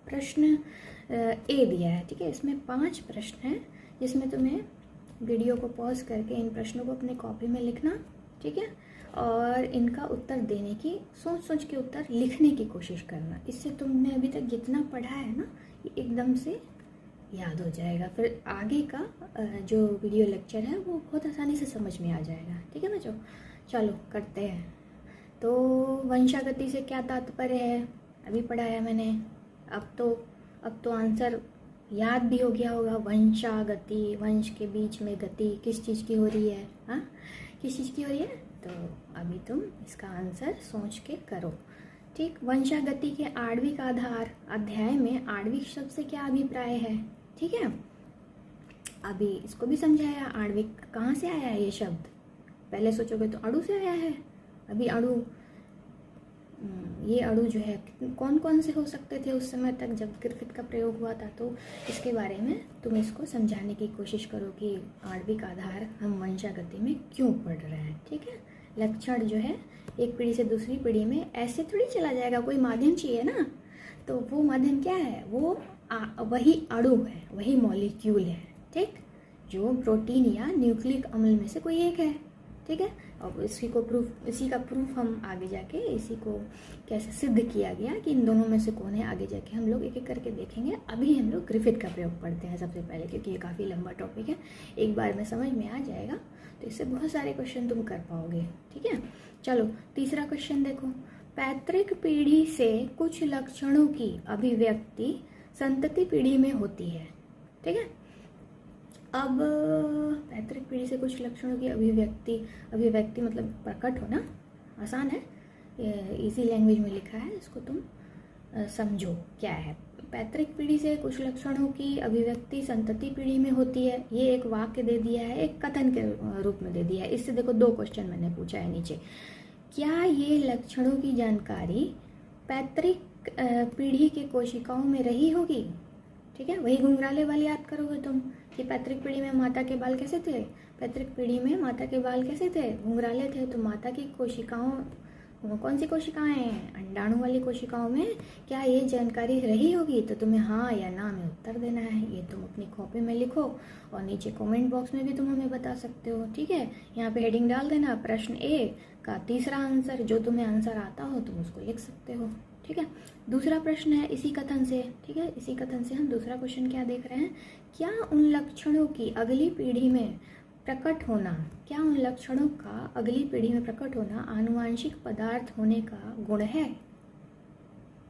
प्रश्न ए दिया है, ठीक है। इसमें 5 प्रश्न हैं जिसमें तुम्हें वीडियो को पॉज करके इन प्रश्नों को अपने कॉपी में लिखना, ठीक है, और इनका उत्तर देने की सोच सोच के उत्तर लिखने की कोशिश करना। इससे तुमने अभी तक जितना पढ़ा है ना ये एकदम से याद हो जाएगा, फिर आगे का जो वीडियो लेक्चर है वो बहुत आसानी से समझ में आ जाएगा, ठीक है बच्चों। चलो करते हैं। तो वंशागति से क्या तात्पर्य है अभी पढ़ाया मैंने। अब तो आंसर याद भी हो गया होगा। वंशागति, वंश के बीच में गति किस चीज़ की हो रही है, हाँ किस चीज़ की हो रही है। तो अभी तुम इसका आंसर सोच के करो, ठीक। वंशागति के आणविक आधार अध्याय में आणविक शब्द से क्या अभिप्राय है, ठीक है। अभी इसको भी समझाया आणविक कहाँ से आया है ये शब्द। पहले सोचोगे तो अणु से आया है, अभी अणु ये अणु जो है कौन कौन से हो सकते थे उस समय तक जब ग्रिफिथ का प्रयोग हुआ था। तो इसके बारे में तुम इसको समझाने की कोशिश करो कि आणविक आधार हम वंशागति में क्यों पढ़ रहे हैं, ठीक है। लक्षण जो है एक पीढ़ी से दूसरी पीढ़ी में ऐसे थोड़ी चला जाएगा, कोई माध्यम चाहिए ना। तो वो माध्यम क्या है, वो वही अणु है, वही मॉलिक्यूल है, ठीक, जो प्रोटीन या न्यूक्लिक अम्ल में से कोई एक है, ठीक है। और इसी का प्रूफ हम आगे जाके इसी को कैसे सिद्ध किया गया कि इन दोनों में से कौन है, आगे जाके हम लोग एक एक करके देखेंगे। अभी हम लोग ग्रिफिथ का प्रयोग पढ़ते हैं सबसे पहले, क्योंकि ये काफ़ी लंबा टॉपिक है, एक बार में समझ में आ जाएगा तो इससे बहुत सारे क्वेश्चन तुम कर पाओगे, ठीक है। चलो तीसरा क्वेश्चन देखो। पैतृक पीढ़ी से कुछ लक्षणों की अभिव्यक्ति संतति पीढ़ी में होती है, ठीक है। अब पैतृक पीढ़ी से कुछ लक्षणों की अभिव्यक्ति मतलब प्रकट होना, आसान है, इजी लैंग्वेज में लिखा है, इसको तुम समझो क्या है। पैतृक पीढ़ी से कुछ लक्षणों की अभिव्यक्ति संतति पीढ़ी में होती है, ये एक वाक्य दे दिया है, एक कथन के रूप में दे दिया है। इससे देखो 2 क्वेश्चन मैंने पूछा है नीचे। क्या ये लक्षणों की जानकारी पैतृक पीढ़ी के कोशिकाओं में रही होगी, ठीक है। वही घुंघराले वाली याद करोगे तुम कि पैतृक पीढ़ी में माता के बाल कैसे थे, पैतृक पीढ़ी में माता के बाल कैसे थे, घुंघराले थे। तो माता की कोशिकाओं, कौन सी कोशिकाएं हैं, अंडाणु वाली कोशिकाओं में क्या ये जानकारी रही होगी। तो तुम्हें हाँ या ना में उत्तर देना है, ये तुम अपनी कॉपी में लिखो और नीचे कमेंट बॉक्स में भी तुम हमें बता सकते हो, ठीक है। यहाँ पे हेडिंग डाल देना, प्रश्न ए का तीसरा आंसर, जो तुम्हें आंसर आता हो तुम उसको लिख सकते हो, ठीक है। दूसरा प्रश्न है इसी कथन से, ठीक है, इसी कथन से हम दूसरा क्वेश्चन क्या देख रहे हैं। क्या उन लक्षणों की अगली पीढ़ी में प्रकट होना, क्या उन लक्षणों का अगली पीढ़ी में प्रकट होना आनुवांशिक पदार्थ होने का गुण है।